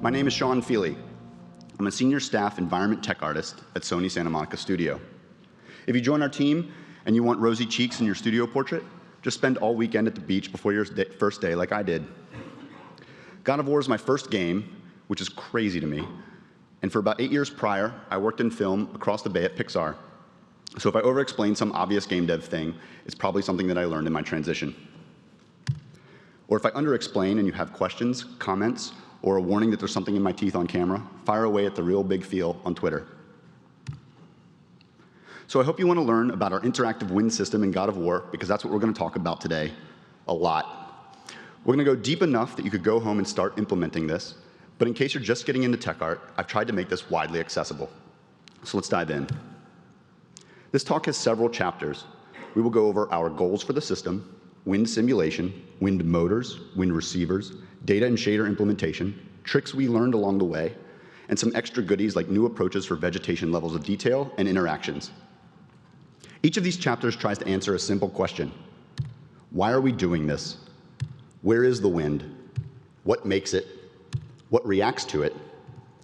My name is Sean Feeley. I'm a senior staff environment tech artist at Sony Santa Monica Studio. If you join our team and you want rosy cheeks in your studio portrait, just spend all weekend at the beach before your first day like I did. God of War is my first game, which is crazy to me. And for about 8 years prior, I worked in film across the bay at Pixar. So if I over-explain some obvious game dev thing, it's probably something that I learned in my transition. Or if I under-explain and you have questions, comments, or a warning that there's something in my teeth on camera, fire away at the Real Big Feel on Twitter. So I hope you want to learn about our interactive wind system in God of War, because that's what we're going to talk about today a lot. We're going to go deep enough that you could go home and start implementing this, but in case you're just getting into tech art, I've tried to make this widely accessible. So let's dive in. This talk has several chapters. We will go over our goals for the system, wind simulation, wind motors, wind receivers, data and shader implementation, tricks we learned along the way, and some extra goodies like new approaches for vegetation levels of detail and interactions. Each of these chapters tries to answer a simple question. Why are we doing this? Where is the wind? What makes it? What reacts to it?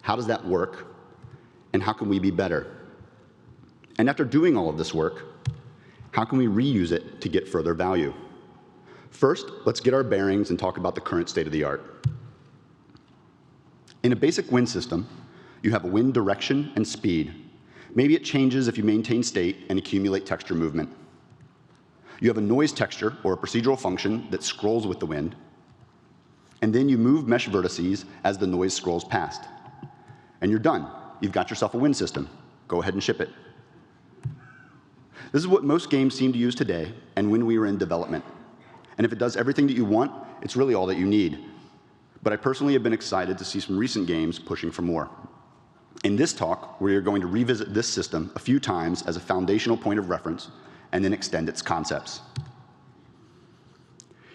How does that work? And how can we be better? And after doing all of this work, how can we reuse it to get further value? First, let's get our bearings and talk about the current state of the art. In a basic wind system, you have wind direction and speed. Maybe it changes if you maintain state and accumulate texture movement. You have a noise texture, or a procedural function, that scrolls with the wind. And then you move mesh vertices as the noise scrolls past. And you're done. You've got yourself a wind system. Go ahead and ship it. This is what most games seem to use today and when we were in development. And if it does everything that you want, it's really all that you need. But I personally have been excited to see some recent games pushing for more. In this talk, we are going to revisit this system a few times as a foundational point of reference and then extend its concepts.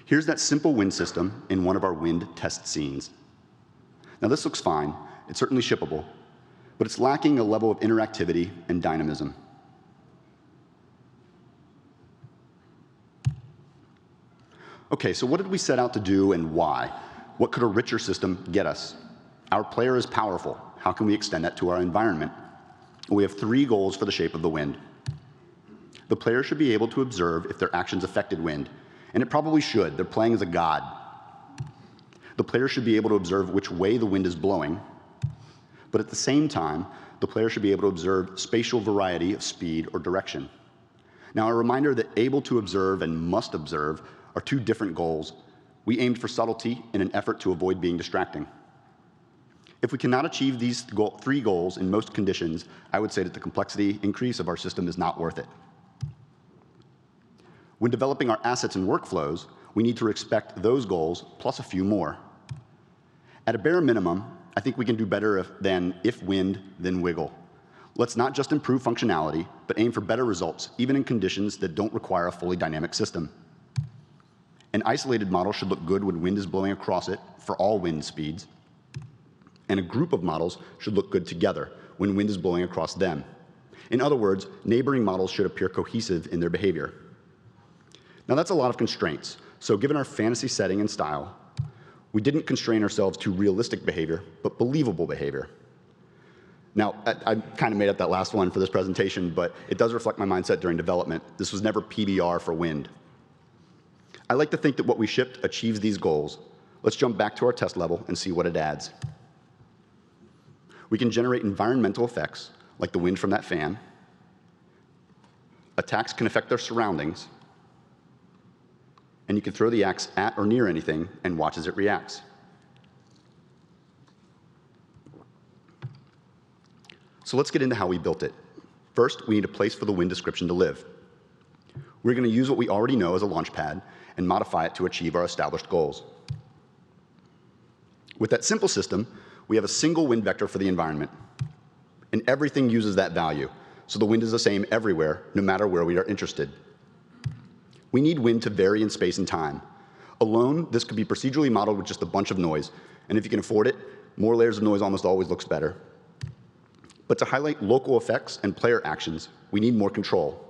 Here's that simple wind system in one of our wind test scenes. Now this looks fine. It's certainly shippable, but it's lacking a level of interactivity and dynamism. Okay, so what did we set out to do and why? What could a richer system get us? Our player is powerful. How can we extend that to our environment? We have 3 goals for the shape of the wind. The player should be able to observe if their actions affected wind, and it probably should. They're playing as a god. The player should be able to observe which way the wind is blowing, but at the same time, the player should be able to observe spatial variety of speed or direction. Now, a reminder that able to observe and must observe are 2 different goals. We aimed for subtlety in an effort to avoid being distracting. If we cannot achieve these 3 goals in most conditions, I would say that the complexity increase of our system is not worth it. When developing our assets and workflows, we need to respect those goals plus a few more. At a bare minimum, I think we can do better than if wind, then wiggle. Let's not just improve functionality, but aim for better results, even in conditions that don't require a fully dynamic system. An isolated model should look good when wind is blowing across it for all wind speeds, and a group of models should look good together when wind is blowing across them. In other words, neighboring models should appear cohesive in their behavior. Now that's a lot of constraints, so given our fantasy setting and style, we didn't constrain ourselves to realistic behavior, but believable behavior. Now, I kind of made up that last one for this presentation, but it does reflect my mindset during development. This was never PBR for wind. I like to think that what we shipped achieves these goals. Let's jump back to our test level and see what it adds. We can generate environmental effects, like the wind from that fan. Attacks can affect their surroundings. And you can throw the axe at or near anything and watch as it reacts. So let's get into how we built it. First, we need a place for the wind description to live. We're going to use what we already know as a launch pad and modify it to achieve our established goals. With that simple system, we have a single wind vector for the environment, and everything uses that value, so the wind is the same everywhere, no matter where we are interested. We need wind to vary in space and time. Alone, this could be procedurally modeled with just a bunch of noise, and if you can afford it, more layers of noise almost always looks better. But to highlight local effects and player actions, we need more control.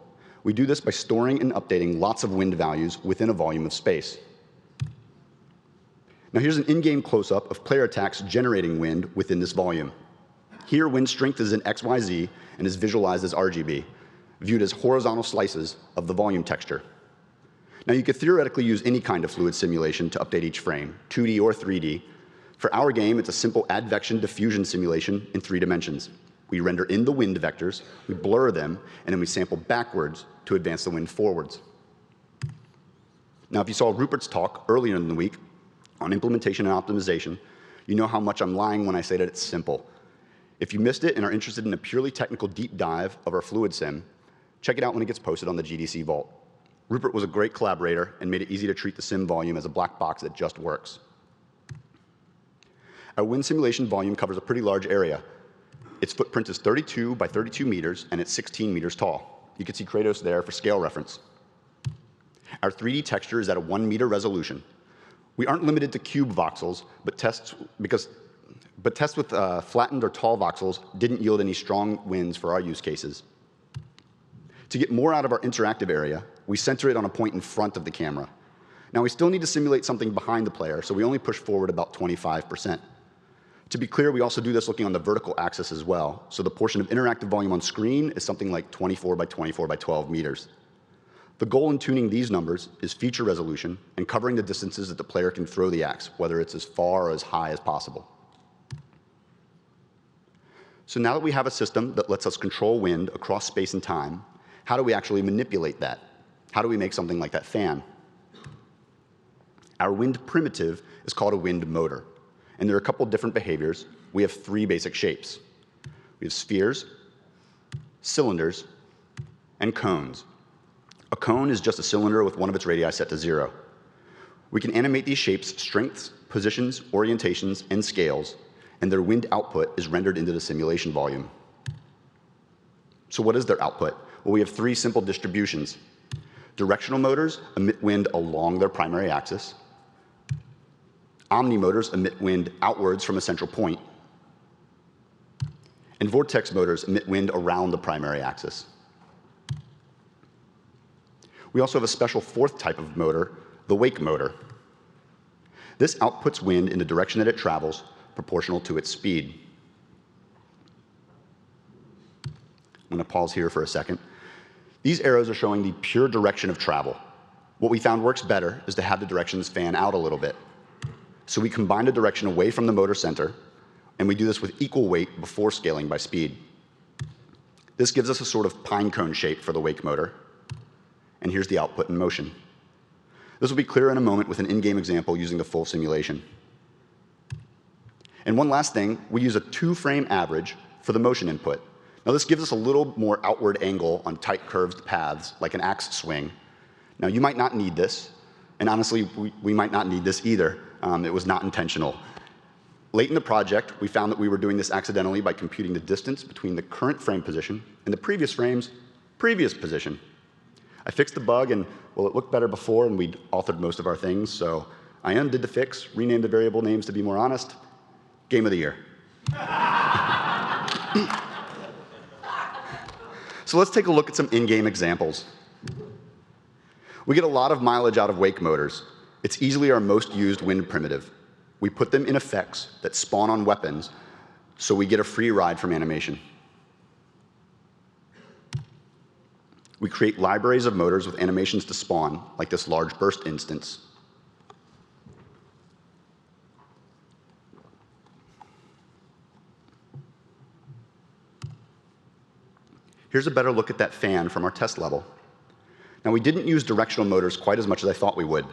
We do this by storing and updating lots of wind values within a volume of space. Now here's an in-game close-up of player attacks generating wind within this volume. Here, wind strength is in XYZ and is visualized as RGB, viewed as horizontal slices of the volume texture. Now you could theoretically use any kind of fluid simulation to update each frame, 2D or 3D. For our game, it's a simple advection diffusion simulation in 3 dimensions. We render in the wind vectors, we blur them, and then we sample backwards to advance the wind forwards. Now, if you saw Rupert's talk earlier in the week on implementation and optimization, you know how much I'm lying when I say that it's simple. If you missed it and are interested in a purely technical deep dive of our fluid sim, check it out when it gets posted on the GDC Vault. Rupert was a great collaborator and made it easy to treat the sim volume as a black box that just works. Our wind simulation volume covers a pretty large area. Its footprint is 32 by 32 meters, and it's 16 meters tall. You can see Kratos there for scale reference. Our 3D texture is at a 1 meter resolution. We aren't limited to cube voxels, but tests with flattened or tall voxels didn't yield any strong winds for our use cases. To get more out of our interactive area, we center it on a point in front of the camera. Now, we still need to simulate something behind the player, so we only push forward about 25%. To be clear, we also do this looking on the vertical axis as well, so the portion of interactive volume on screen is something like 24 by 24 by 12 meters. The goal in tuning these numbers is feature resolution and covering the distances that the player can throw the axe, whether it's as far or as high as possible. So now that we have a system that lets us control wind across space and time, how do we actually manipulate that? How do we make something like that fan? Our wind primitive is called a wind motor, and there are a couple different behaviors. We have 3 basic shapes. We have spheres, cylinders, and cones. A cone is just a cylinder with one of its radii set to 0. We can animate these shapes' strengths, positions, orientations, and scales, and their wind output is rendered into the simulation volume. So what is their output? Well, we have 3 simple distributions. Directional motors emit wind along their primary axis. Omni-motors emit wind outwards from a central point. And vortex motors emit wind around the primary axis. We also have a special 4th type of motor, the wake motor. This outputs wind in the direction that it travels, proportional to its speed. I'm going to pause here for a second. These arrows are showing the pure direction of travel. What we found works better is to have the directions fan out a little bit. So we combine the direction away from the motor center, and we do this with equal weight before scaling by speed. This gives us a sort of pine cone shape for the wake motor, and here's the output in motion. This will be clearer in a moment with an in-game example using the full simulation. And one last thing, we use a 2-frame average for the motion input. Now this gives us a little more outward angle on tight curved paths, like an axe swing. Now you might not need this, and honestly, we might not need this either. It was not intentional. Late in the project, we found that we were doing this accidentally by computing the distance between the current frame position and the previous frame's previous position. I fixed the bug, and well, it looked better before, and we'd authored most of our things, so I undid the fix, renamed the variable names to be more honest. Game of the year. So let's take a look at some in-game examples. We get a lot of mileage out of wake motors. It's easily our most used wind primitive. We put them in effects that spawn on weapons, so we get a free ride from animation. We create libraries of motors with animations to spawn, like this large burst instance. Here's a better look at that fan from our test level. Now, we didn't use directional motors quite as much as I thought we would.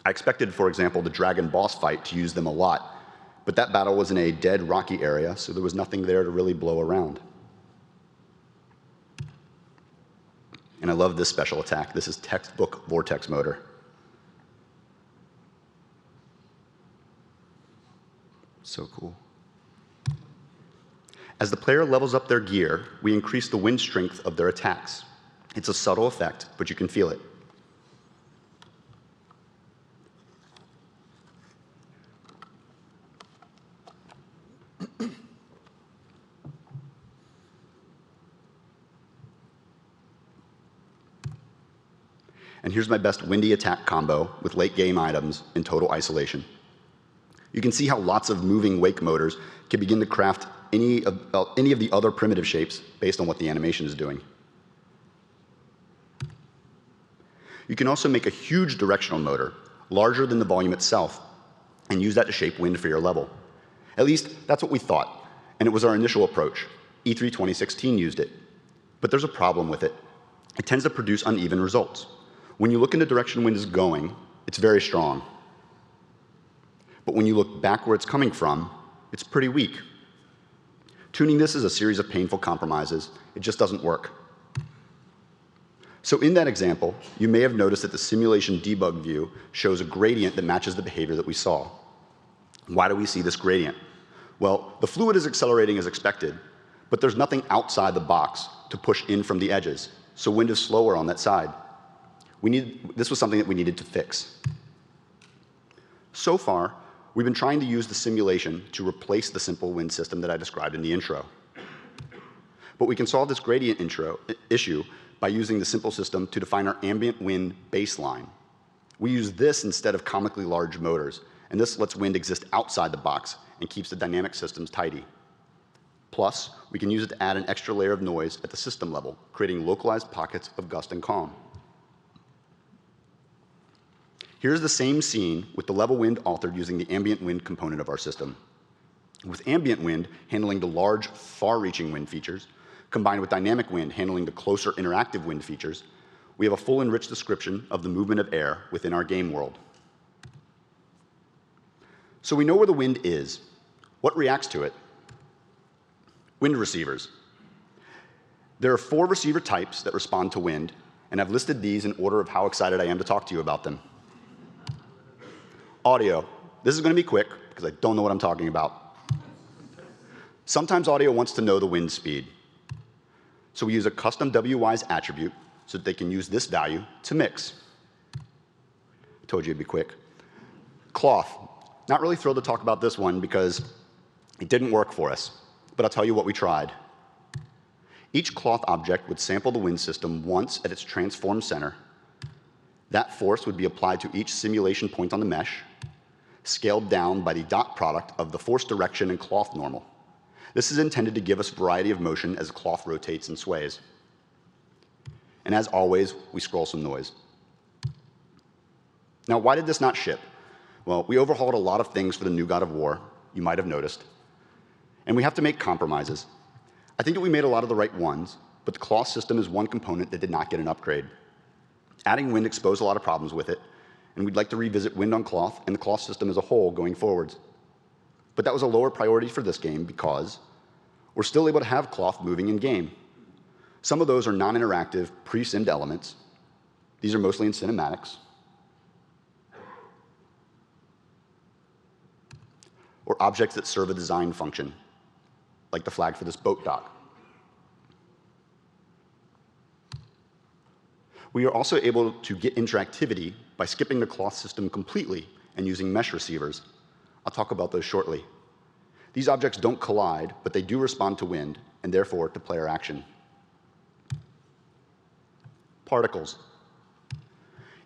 I expected, for example, the dragon boss fight to use them a lot, but that battle was in a dead, rocky area, so there was nothing there to really blow around. And I love this special attack. This is textbook vortex motor. So cool. As the player levels up their gear, we increase the wind strength of their attacks. It's a subtle effect, but you can feel it. And here's my best windy attack combo with late game items in total isolation. You can see how lots of moving wake motors can begin to craft any of the other primitive shapes based on what the animation is doing. You can also make a huge directional motor, larger than the volume itself, and use that to shape wind for your level. At least, that's what we thought, and it was our initial approach. E3 2016 used it. But there's a problem with it. It tends to produce uneven results. When you look in the direction wind is going, it's very strong. But when you look back where it's coming from, it's pretty weak. Tuning this is a series of painful compromises. It just doesn't work. So in that example, you may have noticed that the simulation debug view shows a gradient that matches the behavior that we saw. Why do we see this gradient? Well, the fluid is accelerating as expected, but there's nothing outside the box to push in from the edges, so wind is slower on that side. This was something that we needed to fix. So far, we've been trying to use the simulation to replace the simple wind system that I described in the intro. But we can solve this gradient issue by using the simple system to define our ambient wind baseline. We use this instead of comically large motors, and this lets wind exist outside the box and keeps the dynamic systems tidy. Plus, we can use it to add an extra layer of noise at the system level, creating localized pockets of gust and calm. Here's the same scene with the level wind altered using the ambient wind component of our system. With ambient wind handling the large, far-reaching wind features, combined with dynamic wind handling the closer interactive wind features, we have a full and rich description of the movement of air within our game world. So we know where the wind is. What reacts to it? Wind receivers. There are 4 receiver types that respond to wind, and I've listed these in order of how excited I am to talk to you about them. Audio. This is going to be quick because I don't know what I'm talking about. Sometimes audio wants to know the wind speed. So we use a custom WWise attribute so that they can use this value to mix. I told you it'd be quick. Cloth. Not really thrilled to talk about this one because it didn't work for us, but I'll tell you what we tried. Each cloth object would sample the wind system once at its transform center. That force would be applied to each simulation point on the mesh, scaled down by the dot product of the force direction and cloth normal. This is intended to give us variety of motion as the cloth rotates and sways. And as always, we scroll some noise. Now, why did this not ship? Well, we overhauled a lot of things for the new God of War, you might have noticed. And we have to make compromises. I think that we made a lot of the right ones, but the cloth system is one component that did not get an upgrade. Adding wind exposed a lot of problems with it, and we'd like to revisit wind on cloth and the cloth system as a whole going forwards. But that was a lower priority for this game because we're still able to have cloth moving in game. Some of those are non-interactive, pre-simmed elements. These are mostly in cinematics. Or objects that serve a design function, like the flag for this boat dock. We are also able to get interactivity by skipping the cloth system completely and using mesh receivers. I'll talk about those shortly. These objects don't collide, but they do respond to wind, and therefore to player action. Particles.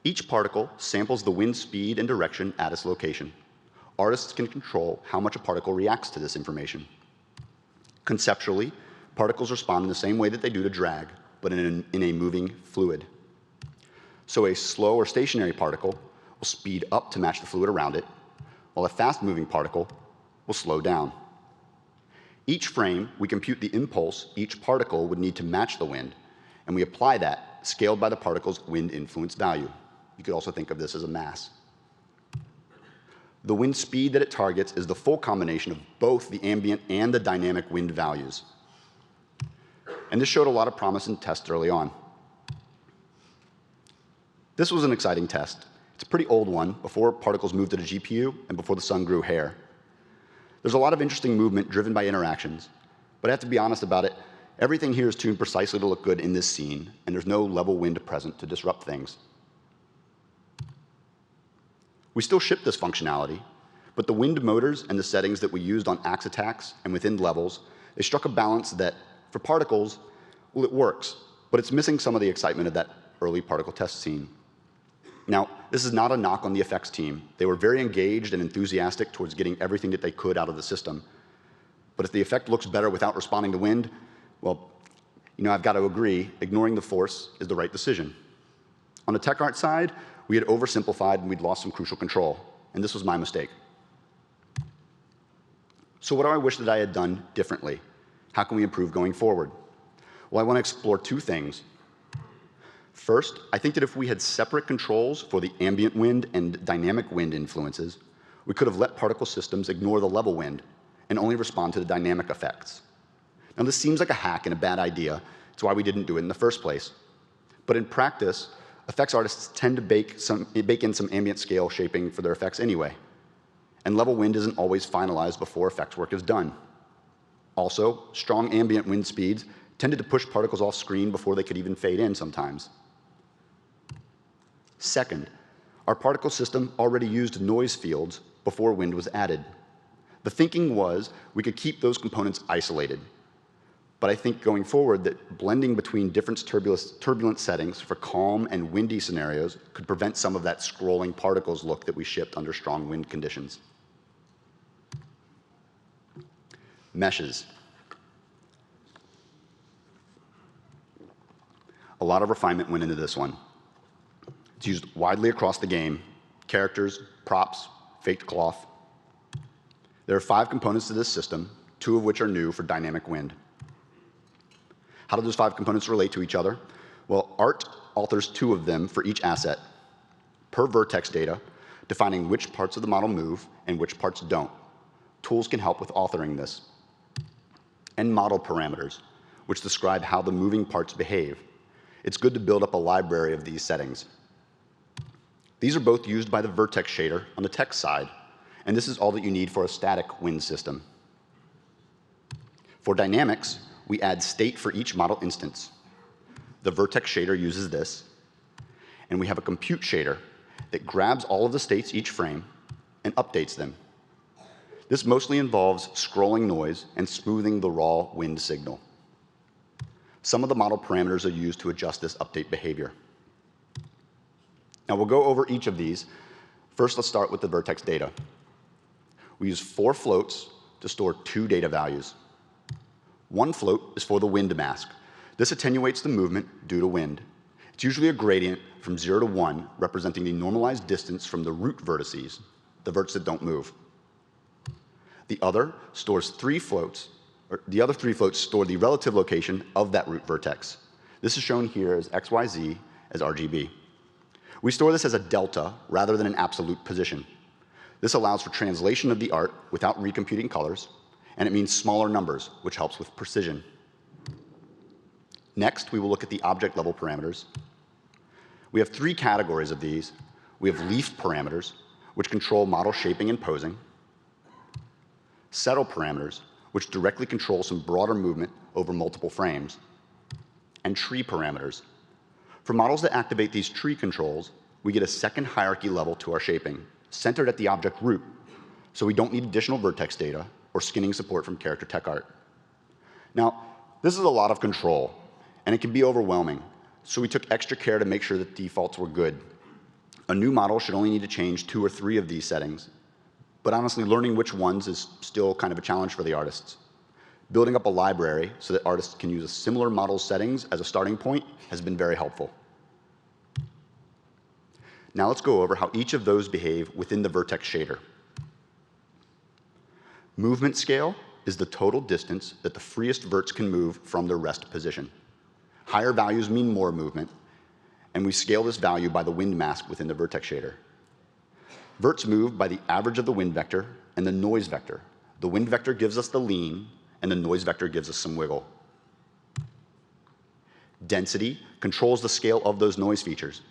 Each particle samples the wind speed and direction at its location. Artists can control how much a particle reacts to this information. Conceptually, particles respond in the same way that they do to drag, but in a moving fluid. So a slow or stationary particle will speed up to match the fluid around it, while a fast-moving particle will slow down. Each frame, we compute the impulse each particle would need to match the wind, and we apply that, scaled by the particle's wind influence value. You could also think of this as a mass. The wind speed that it targets is the full combination of both the ambient and the dynamic wind values. And this showed a lot of promise in tests early on. This was an exciting test. It's a pretty old one, before particles moved to the GPU and before the sun grew hair. There's a lot of interesting movement driven by interactions, but I have to be honest about it, everything here is tuned precisely to look good in this scene, and there's no level wind present to disrupt things. We still ship this functionality, but the wind motors and the settings that we used on axe attacks and within levels, they struck a balance that, for particles, well, it works, but it's missing some of the excitement of that early particle test scene. Now, this is not a knock on the effects team. They were very engaged and enthusiastic towards getting everything that they could out of the system. But if the effect looks better without responding to wind, well, I've got to agree, ignoring the force is the right decision. On the tech art side, we had oversimplified and we'd lost some crucial control, and this was my mistake. So what do I wish that I had done differently? How can we improve going forward? Well, I want to explore two things. First, I think that if we had separate controls for the ambient wind and dynamic wind influences, we could have let particle systems ignore the level wind and only respond to the dynamic effects. Now, this seems like a hack and a bad idea. It's why we didn't do it in the first place. But in practice, effects artists tend to bake in some ambient scale shaping for their effects anyway. And level wind isn't always finalized before effects work is done. Also, strong ambient wind speeds tended to push particles off screen before they could even fade in sometimes. Second, our particle system already used noise fields before wind was added. The thinking was we could keep those components isolated. But I think going forward that blending between different turbulent settings for calm and windy scenarios could prevent some of that scrolling particles look that we shipped under strong wind conditions. Meshes. A lot of refinement went into this one. It's used widely across the game: characters, props, faked cloth. There are 5 components to this system, 2 of which are new for dynamic wind. How do those 5 components relate to each other? Well, art authors 2 of them for each asset, per vertex data, defining which parts of the model move and which parts don't. Tools can help with authoring this. And model parameters, which describe how the moving parts behave. It's good to build up a library of these settings. These are both used by the vertex shader on the text side, and this is all that you need for a static wind system. For dynamics, we add state for each model instance. The vertex shader uses this, and we have a compute shader that grabs all of the states each frame and updates them. This mostly involves scrolling noise and smoothing the raw wind signal. Some of the model parameters are used to adjust this update behavior. Now we'll go over each of these. First, let's start with the vertex data. We use 4 floats to store 2 data values. One float is for the wind mask. This attenuates the movement due to wind. It's usually a gradient from 0 to 1, representing the normalized distance from the root vertices, the verts that don't move. The other stores 3 floats, or the other 3 floats store the relative location of that root vertex. This is shown here as XYZ as RGB. We store this as a delta rather than an absolute position. This allows for translation of the art without recomputing colors, and it means smaller numbers, which helps with precision. Next, we will look at the object level parameters. We have 3 categories of these. We have leaf parameters, which control model shaping and posing. Settle parameters, which directly control some broader movement over multiple frames. And tree parameters. For models that activate these tree controls, we get a second hierarchy level to our shaping, centered at the object root, so we don't need additional vertex data or skinning support from character tech art. Now, this is a lot of control, and it can be overwhelming, so we took extra care to make sure that defaults were good. A new model should only need to change 2 or 3 of these settings, but honestly, learning which ones is still kind of a challenge for the artists. Building up a library so that artists can use a similar model settings as a starting point has been very helpful. Now let's go over how each of those behave within the vertex shader. Movement scale is the total distance that the freest verts can move from their rest position. Higher values mean more movement, and we scale this value by the wind mask within the vertex shader. Verts move by the average of the wind vector and the noise vector. The wind vector gives us the lean, and the noise vector gives us some wiggle. Density controls the scale of those noise features.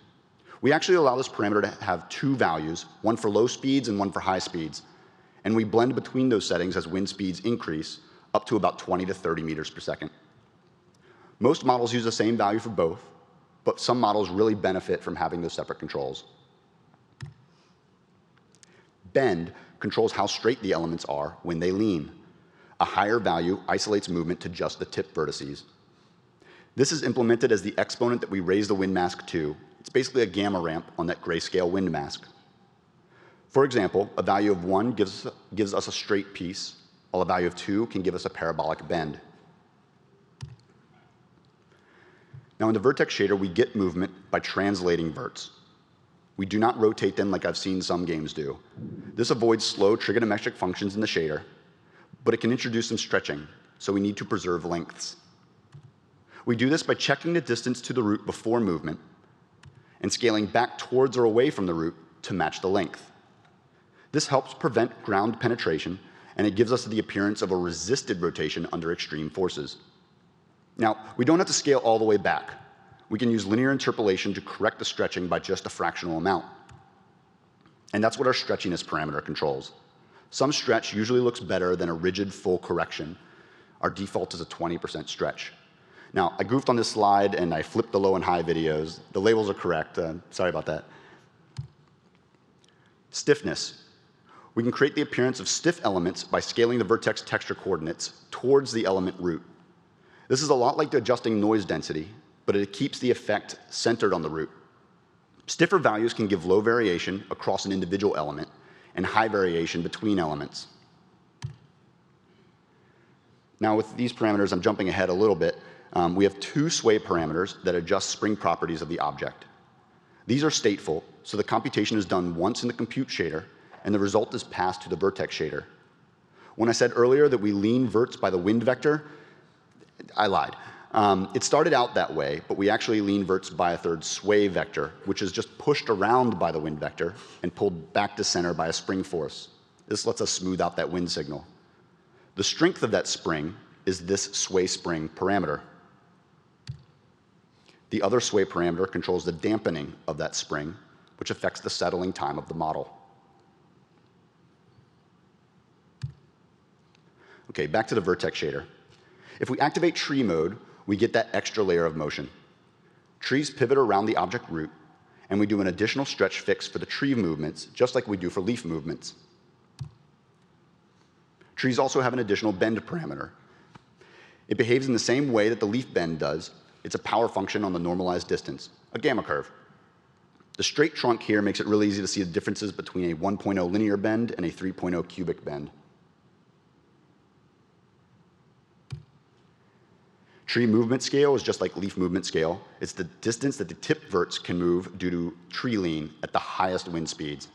We actually allow this parameter to have 2 values, one for low speeds and one for high speeds. And we blend between those settings as wind speeds increase up to about 20 to 30 meters per second. Most models use the same value for both, but some models really benefit from having those separate controls. Bend controls how straight the elements are when they lean. A higher value isolates movement to just the tip vertices. This is implemented as the exponent that we raise the wind mask to, It's basically a gamma ramp on that grayscale wind mask. For example, a value of 1 gives us a straight piece, while a value of 2 can give us a parabolic bend. Now in the vertex shader, we get movement by translating verts. We do not rotate them like I've seen some games do. This avoids slow trigonometric functions in the shader, but it can introduce some stretching, so we need to preserve lengths. We do this by checking the distance to the root before movement and scaling back towards or away from the root to match the length. This helps prevent ground penetration, and it gives us the appearance of a resisted rotation under extreme forces. Now, we don't have to scale all the way back. We can use linear interpolation to correct the stretching by just a fractional amount. And that's what our stretchiness parameter controls. Some stretch usually looks better than a rigid full correction. Our default is a 20% stretch. Now, I goofed on this slide and I flipped the low and high videos. The labels are correct. Sorry about that. Stiffness. We can create the appearance of stiff elements by scaling the vertex texture coordinates towards the element root. This is a lot like adjusting noise density, but it keeps the effect centered on the root. Stiffer values can give low variation across an individual element and high variation between elements. Now with these parameters, I'm jumping ahead a little bit. We have 2 sway parameters that adjust spring properties of the object. These are stateful, so the computation is done once in the compute shader, and the result is passed to the vertex shader. When I said earlier that we lean verts by the wind vector, I lied. It started out that way, but we actually lean verts by a third sway vector, which is just pushed around by the wind vector and pulled back to center by a spring force. This lets us smooth out that wind signal. The strength of that spring is this sway spring parameter. The other sway parameter controls the dampening of that spring, which affects the settling time of the model. Okay, back to the vertex shader. If we activate tree mode, we get that extra layer of motion. Trees pivot around the object root, and we do an additional stretch fix for the tree movements, just like we do for leaf movements. Trees also have an additional bend parameter. It behaves in the same way that the leaf bend does. It's a power function on the normalized distance, a gamma curve. The straight trunk here makes it really easy to see the differences between a 1.0 linear bend and a 3.0 cubic bend. Tree movement scale is just like leaf movement scale. It's the distance that the tip verts can move due to tree lean at the highest wind speeds.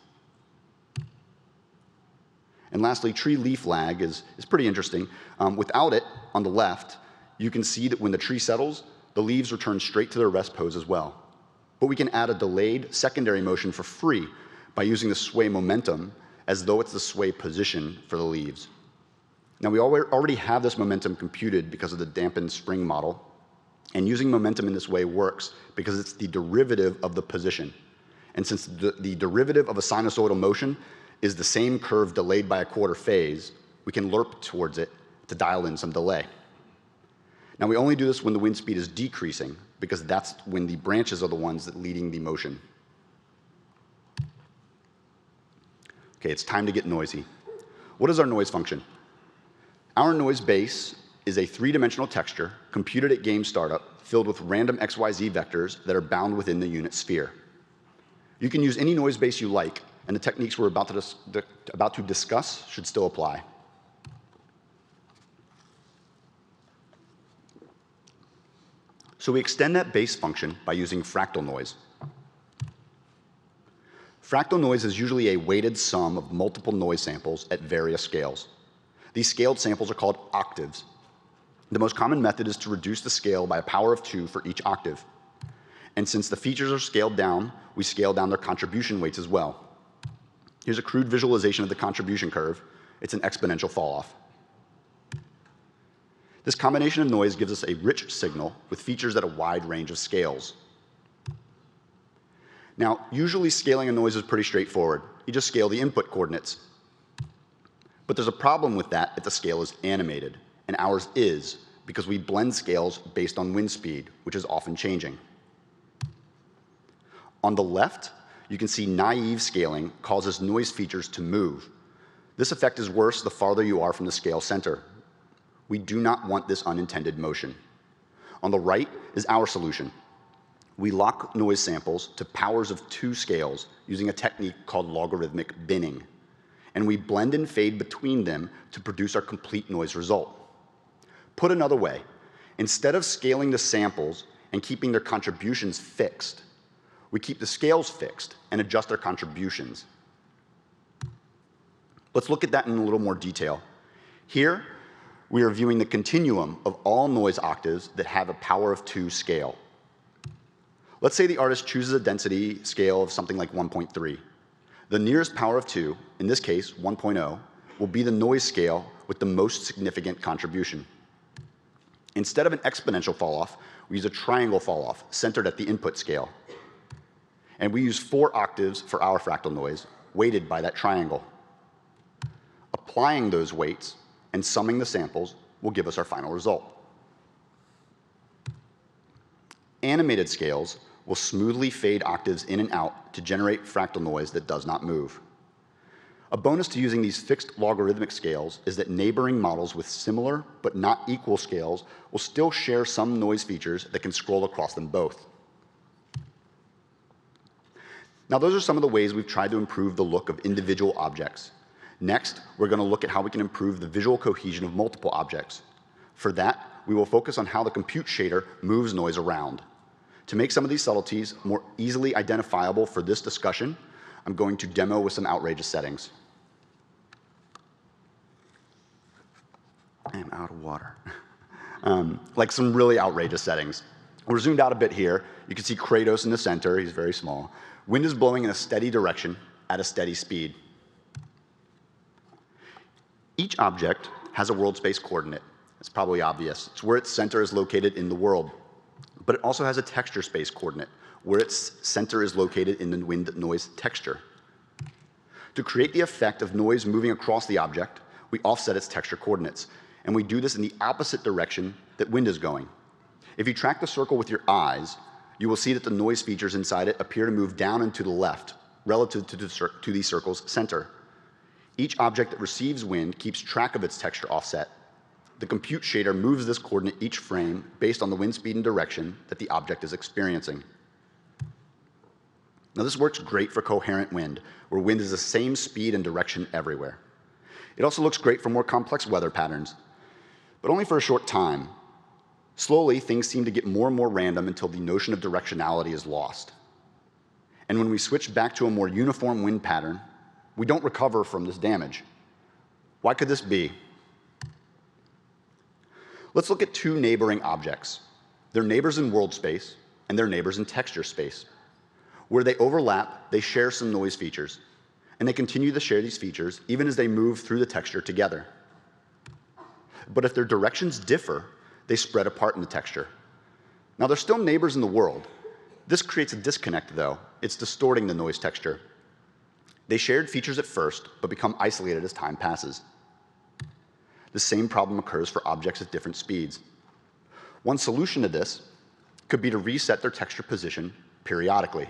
And lastly, tree leaf lag is pretty interesting. Without it, on the left, you can see that when the tree settles, the leaves return straight to their rest pose as well. But we can add a delayed secondary motion for free by using the sway momentum as though it's the sway position for the leaves. Now, we already have this momentum computed because of the dampened spring model, and using momentum in this way works because it's the derivative of the position. And since the derivative of a sinusoidal motion is the same curve delayed by a quarter phase, we can lerp towards it to dial in some delay. Now, we only do this when the wind speed is decreasing, because that's when the branches are the ones that leading the motion. Okay, it's time to get noisy. What is our noise function? Our noise base is a 3-dimensional texture computed at game startup filled with random XYZ vectors that are bound within the unit sphere. You can use any noise base you like, and the techniques we're about to discuss should still apply. So we extend that base function by using fractal noise. Fractal noise is usually a weighted sum of multiple noise samples at various scales. These scaled samples are called octaves. The most common method is to reduce the scale by a power of 2 for each octave. And since the features are scaled down, we scale down their contribution weights as well. Here's a crude visualization of the contribution curve. It's an exponential fall off. This combination of noise gives us a rich signal with features at a wide range of scales. Now, usually scaling a noise is pretty straightforward. You just scale the input coordinates. But there's a problem with that if the scale is animated, and ours is, because we blend scales based on wind speed, which is often changing. On the left, you can see naive scaling causes noise features to move. This effect is worse the farther you are from the scale center. We do not want this unintended motion. On the right is our solution. we lock noise samples to powers of 2 scales using a technique called logarithmic binning, and we blend and fade between them to produce our complete noise result. Put another way, instead of scaling the samples and keeping their contributions fixed, we keep the scales fixed and adjust their contributions. Let's look at that in a little more detail. Here, we are viewing the continuum of all noise octaves that have a power of 2 scale. Let's say the artist chooses a density scale of something like 1.3. The nearest power of 2, in this case 1.0, will be the noise scale with the most significant contribution. Instead of an exponential falloff, we use a triangle falloff centered at the input scale. And we use 4 octaves for our fractal noise, weighted by that triangle. Applying those weights and summing the samples will give us our final result. Animated scales will smoothly fade octaves in and out to generate fractal noise that does not move. A bonus to using these fixed logarithmic scales is that neighboring models with similar but not equal scales will still share some noise features that can scroll across them both. Now, those are some of the ways we've tried to improve the look of individual objects. Next, we're going to look at how we can improve the visual cohesion of multiple objects. For that, we will focus on how the compute shader moves noise around. To make some of these subtleties more easily identifiable for this discussion, I'm going to demo with some outrageous settings. I am out of water. Like some really outrageous settings. We're zoomed out a bit here. You can see Kratos in the center. He's very small. Wind is blowing in a steady direction at a steady speed. Each object has a world space coordinate. It's probably obvious. It's where its center is located in the world. But it also has a texture space coordinate, where its center is located in the wind noise texture. To create the effect of noise moving across the object, we offset its texture coordinates, and we do this in the opposite direction that wind is going. If you track the circle with your eyes, you will see that the noise features inside it appear to move down and to the left, relative to the circle's center. Each object that receives wind keeps track of its texture offset. The compute shader moves this coordinate each frame based on the wind speed and direction that the object is experiencing. Now, this works great for coherent wind, where wind is the same speed and direction everywhere. It also looks great for more complex weather patterns, but only for a short time. Slowly, things seem to get more and more random until the notion of directionality is lost. And when we switch back to a more uniform wind pattern, we don't recover from this damage. Why could this be? Let's look at 2 neighboring objects. They're neighbors in world space, and they're neighbors in texture space. Where they overlap, they share some noise features, and they continue to share these features even as they move through the texture together. But if their directions differ, they spread apart in the texture. Now, they're still neighbors in the world. This creates a disconnect, though. It's distorting the noise texture. They shared features at first, but become isolated as time passes. The same problem occurs for objects at different speeds. One solution to this could be to reset their texture position periodically.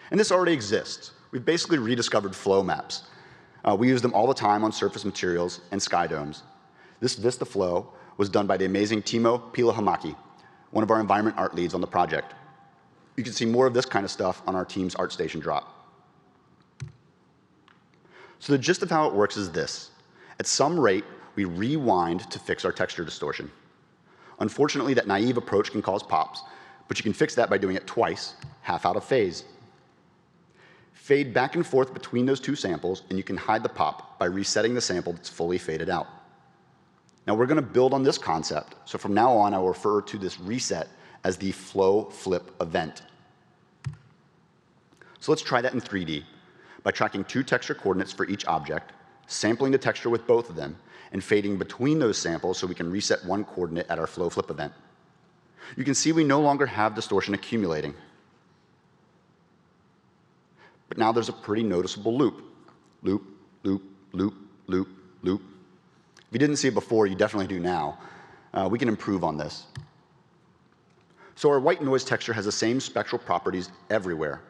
And this already exists. We've basically rediscovered flow maps. We use them all the time on surface materials and sky domes. This Vista flow was done by the amazing Timo Pilahamaki, one of our environment art leads on the project. You can see more of this kind of stuff on our team's ArtStation drop. So the gist of how it works is this. At some rate, we rewind to fix our texture distortion. Unfortunately, that naive approach can cause pops, but you can fix that by doing it twice, half out of phase. Fade back and forth between those 2 samples, and you can hide the pop by resetting the sample that's fully faded out. Now, we're going to build on this concept, so from now on, I will refer to this reset as the flow flip event. So let's try that in 3D by tracking 2 texture coordinates for each object, sampling the texture with both of them, and fading between those samples so we can reset one coordinate at our flow flip event. You can see we no longer have distortion accumulating. But now there's a pretty noticeable loop. Loop, loop, loop, loop, loop. If you didn't see it before, you definitely do now. We can improve on this. So our white noise texture has the same spectral properties everywhere,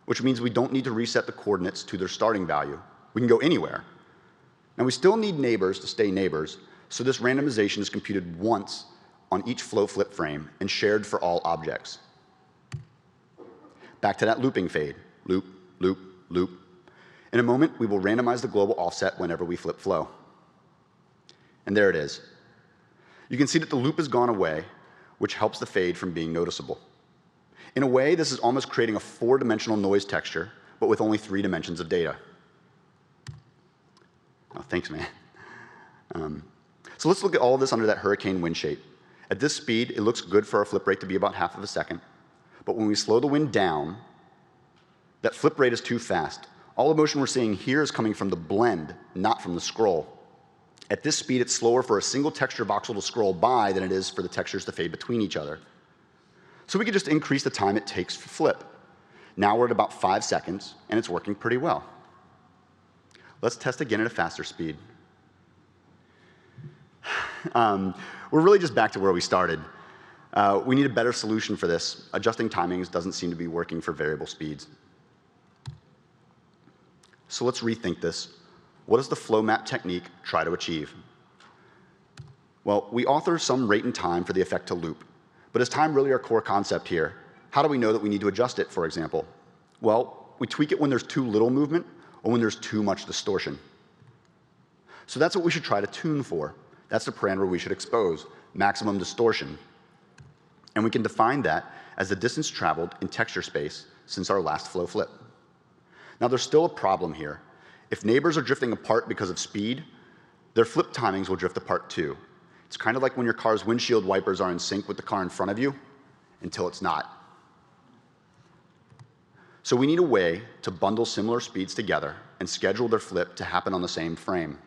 which means we don't need to reset the coordinates to their starting value. We can go anywhere. Now, we still need neighbors to stay neighbors, so this randomization is computed once on each flow flip frame and shared for all objects. Back to that looping fade. Loop, loop, loop. In a moment, we will randomize the global offset whenever we flip flow. And there it is. You can see that the loop has gone away, which helps the fade from being noticeable. In a way, this is almost creating a 4-dimensional noise texture, but with only 3 dimensions of data. Oh, thanks, man. So let's look at all of this under that hurricane wind shape. At this speed, it looks good for our flip rate to be about half of a second. But when we slow the wind down, that flip rate is too fast. All the motion we're seeing here is coming from the blend, not from the scroll. At this speed, it's slower for a single texture voxel to scroll by than it is for the textures to fade between each other. So we could just increase the time it takes to flip. Now we're at about 5 seconds, and it's working pretty well. Let's test again at a faster speed. We're really just back to where we started. We need a better solution for this. Adjusting timings doesn't seem to be working for variable speeds. So let's rethink this. What does the flow map technique try to achieve? Well, we author some rate and time for the effect to loop. But is time really our core concept here? How do we know that we need to adjust it, for example? Well, we tweak it when there's too little movement or when there's too much distortion. So that's what we should try to tune for. That's the parameter we should expose, maximum distortion. And we can define that as the distance traveled in texture space since our last flow flip. Now, there's still a problem here. If neighbors are drifting apart because of speed, their flip timings will drift apart too. It's kind of like when your car's windshield wipers are in sync with the car in front of you until it's not. So we need a way to bundle similar speeds together and schedule their flip to happen on the same frame.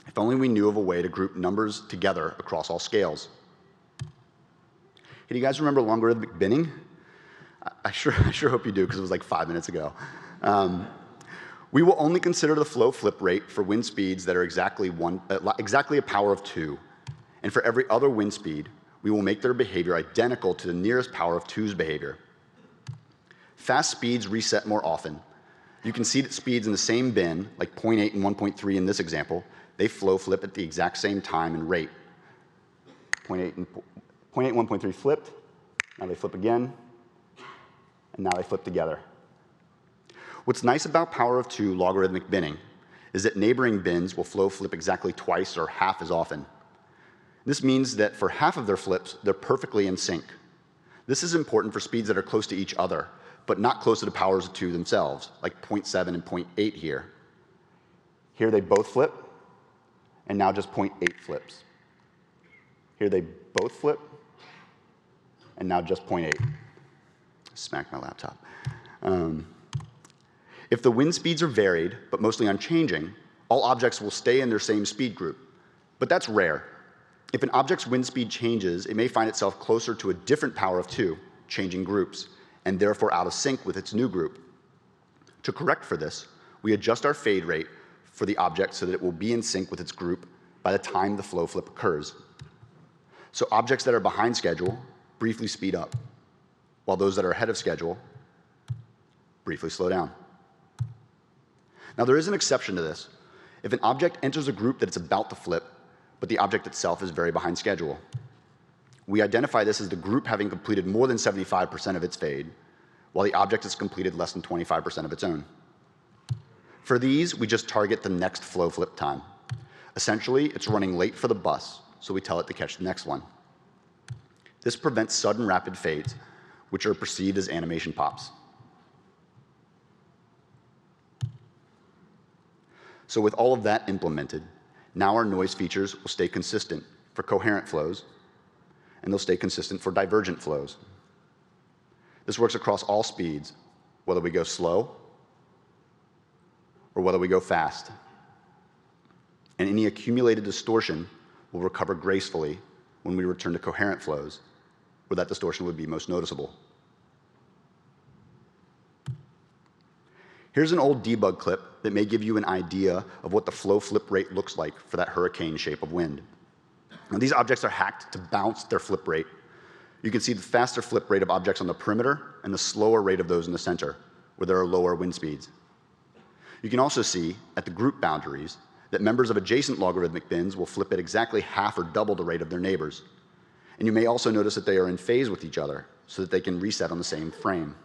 If only we knew of a way to group numbers together across all scales. Hey, do you guys remember logarithmic binning? I sure hope you do, because it was like 5 minutes ago. We will only consider the flow flip rate for wind speeds that are exactly a power of 2. And for every other wind speed, we will make their behavior identical to the nearest power of 2's behavior. Fast speeds reset more often. You can see that speeds in the same bin, like 0.8 and 1.3 in this example, they flow flip at the exact same time and rate. 0.8 and 1.3 flipped, now they flip again, and now they flip together. What's nice about power of 2 logarithmic binning is that neighboring bins will flow flip exactly twice or half as often. This means that for half of their flips, they're perfectly in sync. This is important for speeds that are close to each other, but not close to the powers of 2 themselves, like 0.7 and 0.8 here. Here they both flip, and now just 0.8 flips. Here they both flip, and now just 0.8. Smack my laptop. If the wind speeds are varied, but mostly unchanging, all objects will stay in their same speed group. But that's rare. If an object's wind speed changes, it may find itself closer to a different power of 2, changing groups, and therefore out of sync with its new group. To correct for this, we adjust our fade rate for the object so that it will be in sync with its group by the time the flow flip occurs. So objects that are behind schedule briefly speed up, while those that are ahead of schedule briefly slow down. Now, there is an exception to this. If an object enters a group that it's about to flip, but the object itself is very behind schedule, we identify this as the group having completed more than 75% of its fade, while the object has completed less than 25% of its own. For these, we just target the next flow flip time. Essentially, it's running late for the bus, so we tell it to catch the next one. This prevents sudden rapid fades, which are perceived as animation pops. So with all of that implemented, now our noise features will stay consistent for coherent flows, and they'll stay consistent for divergent flows. This works across all speeds, whether we go slow or whether we go fast. And any accumulated distortion will recover gracefully when we return to coherent flows, where that distortion would be most noticeable. Here's an old debug clip that may give you an idea of what the flow flip rate looks like for that hurricane shape of wind. Now, these objects are hacked to bounce their flip rate. You can see the faster flip rate of objects on the perimeter and the slower rate of those in the center, where there are lower wind speeds. You can also see, at the group boundaries, that members of adjacent logarithmic bins will flip at exactly half or double the rate of their neighbors. And you may also notice that they are in phase with each other, so that they can reset on the same frame.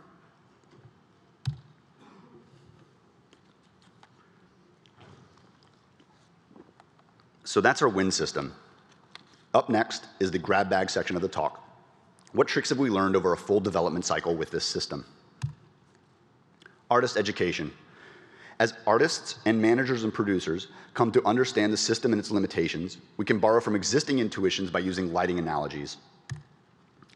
So that's our wind system. Up next is the grab bag section of the talk. What tricks have we learned over a full development cycle with this system? Artist education. As artists and managers and producers come to understand the system and its limitations, we can borrow from existing intuitions by using lighting analogies.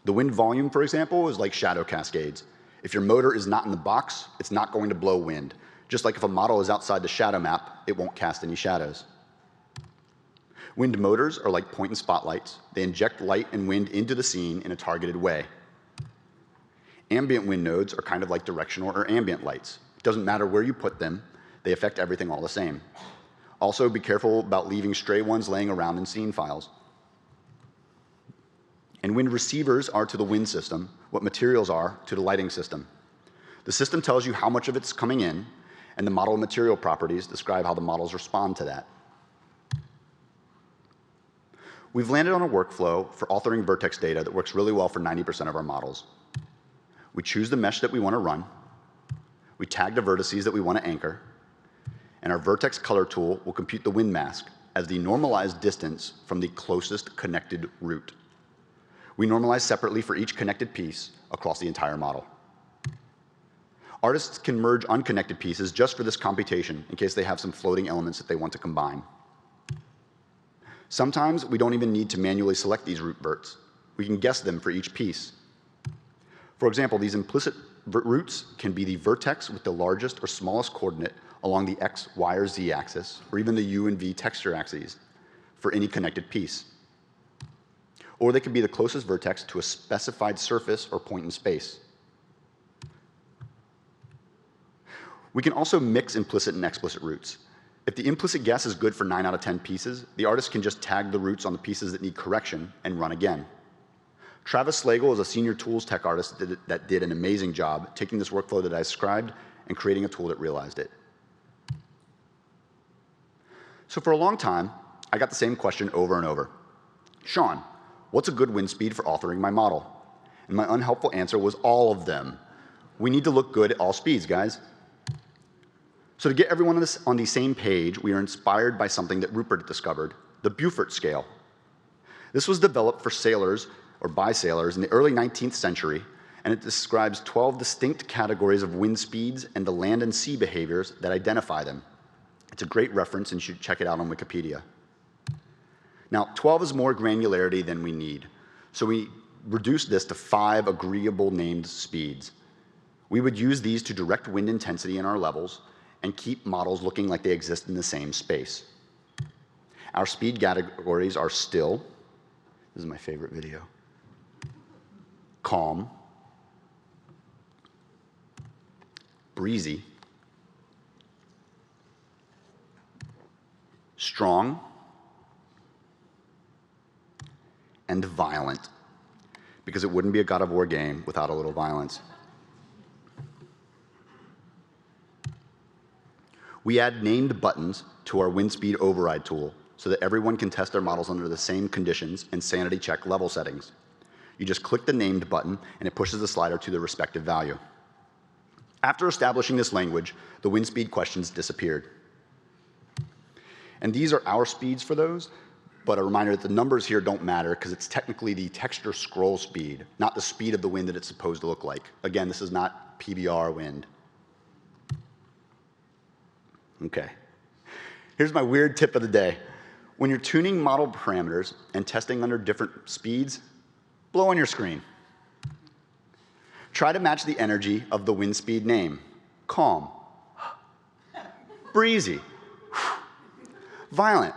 The wind volume, for example, is like shadow cascades. If your motor is not in the box, it's not going to blow wind. Just like if a model is outside the shadow map, it won't cast any shadows. Wind motors are like point and spotlights. They inject light and wind into the scene in a targeted way. Ambient wind nodes are kind of like directional or ambient lights. It doesn't matter where you put them, they affect everything all the same. Also, be careful about leaving stray ones laying around in scene files. And wind receivers are to the wind system what materials are to the lighting system. The system tells you how much of it's coming in, and the model material properties describe how the models respond to that. We've landed on a workflow for authoring vertex data that works really well for 90% of our models. We choose the mesh that we want to run, we tag the vertices that we want to anchor, and our vertex color tool will compute the wind mask as the normalized distance from the closest connected root. We normalize separately for each connected piece across the entire model. Artists can merge unconnected pieces just for this computation in case they have some floating elements that they want to combine. Sometimes we don't even need to manually select these root verts. We can guess them for each piece. For example, these implicit roots can be the vertex with the largest or smallest coordinate along the X, Y, or Z axis, or even the U and V texture axes for any connected piece. Or they could be the closest vertex to a specified surface or point in space. We can also mix implicit and explicit roots. If the implicit guess is good for 9 out of 10 pieces, the artist can just tag the roots on the pieces that need correction and run again. Travis Slagle is a senior tools tech artist that did an amazing job taking this workflow that I described and creating a tool that realized it. So for a long time, I got the same question over and over. Sean, what's a good wind speed for authoring my model? And my unhelpful answer was all of them. We need to look good at all speeds, guys. So to get everyone on the same page, we are inspired by something that Rupert discovered, the Beaufort scale. This was developed for sailors, or by sailors, in the early 19th century, and it describes 12 distinct categories of wind speeds and the land and sea behaviors that identify them. It's a great reference, and you should check it out on Wikipedia. Now, 12 is more granularity than we need, so we reduced this to 5 agreeable named speeds. We would use these to direct wind intensity in our levels and keep models looking like they exist in the same space. Our speed categories are still, this is my favorite video, calm, breezy, strong, and violent, because it wouldn't be a God of War game without a little violence. We add named buttons to our wind speed override tool so that everyone can test their models under the same conditions and sanity check level settings. You just click the named button and it pushes the slider to the respective value. After establishing this language, the wind speed questions disappeared. And these are our speeds for those, but a reminder that the numbers here don't matter because it's technically the texture scroll speed, not the speed of the wind that it's supposed to look like. Again, this is not PBR wind. Okay. Here's my weird tip of the day. When you're tuning model parameters and testing under different speeds, blow on your screen. Try to match the energy of the wind speed name. Calm. Breezy. Violent.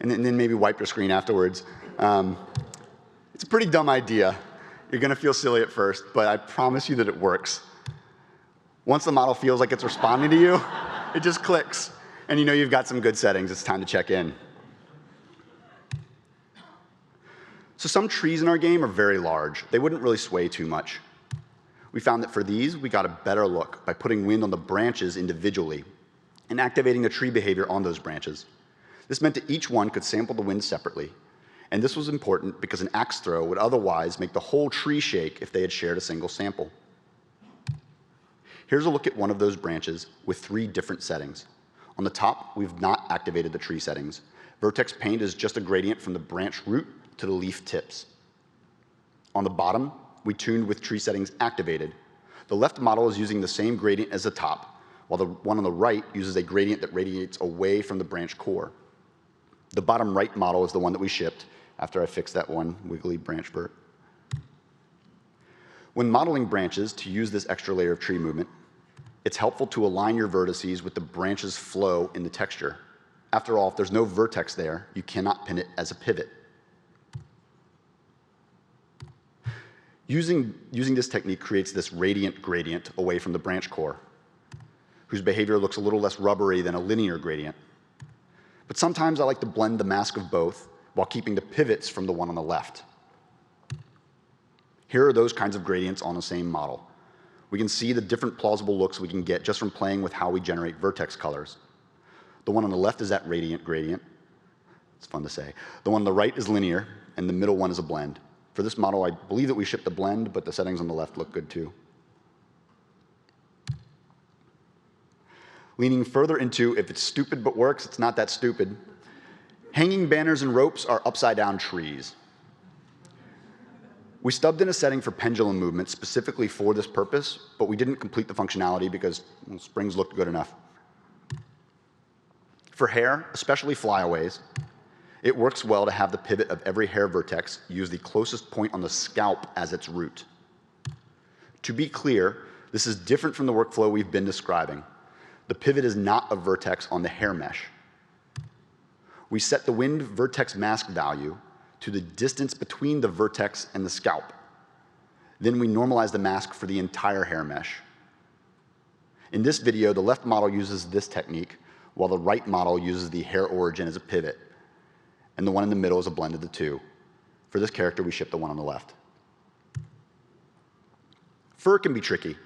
And then maybe wipe your screen afterwards. It's a pretty dumb idea. You're going to feel silly at first, but I promise you that it works. Once the model feels like it's responding to you, it just clicks. And you know you've got some good settings. It's time to check in. So some trees in our game are very large. They wouldn't really sway too much. We found that for these, we got a better look by putting wind on the branches individually and activating the tree behavior on those branches. This meant that each one could sample the wind separately. And this was important because an axe throw would otherwise make the whole tree shake if they had shared a single sample. Here's a look at one of those branches with 3 different settings. On the top, we've not activated the tree settings. Vertex paint is just a gradient from the branch root to the leaf tips. On the bottom, we tuned with tree settings activated. The left model is using the same gradient as the top, while the one on the right uses a gradient that radiates away from the branch core. The bottom right model is the one that we shipped after I fixed that one wiggly branch vert. When modeling branches to use this extra layer of tree movement, it's helpful to align your vertices with the branch's flow in the texture. After all, if there's no vertex there, you cannot pin it as a pivot. Using this technique creates this radiant gradient away from the branch core, whose behavior looks a little less rubbery than a linear gradient. But sometimes I like to blend the mask of both while keeping the pivots from the one on the left. Here are those kinds of gradients on the same model. We can see the different plausible looks we can get just from playing with how we generate vertex colors. The one on the left is that radiant gradient. It's fun to say. The one on the right is linear, and the middle one is a blend. For this model, I believe that we shipped the blend, but the settings on the left look good too. Leaning further into, if it's stupid but works, it's not that stupid. Hanging banners and ropes are upside-down trees. We stubbed in a setting for pendulum movement specifically for this purpose, but we didn't complete the functionality because springs looked good enough. For hair, especially flyaways, it works well to have the pivot of every hair vertex use the closest point on the scalp as its root. To be clear, this is different from the workflow we've been describing. The pivot is not a vertex on the hair mesh. We set the wind vertex mask value to the distance between the vertex and the scalp. Then we normalize the mask for the entire hair mesh. In this video, the left model uses this technique, while the right model uses the hair origin as a pivot, and the one in the middle is a blend of the two. For this character, we ship the one on the left. Fur can be tricky.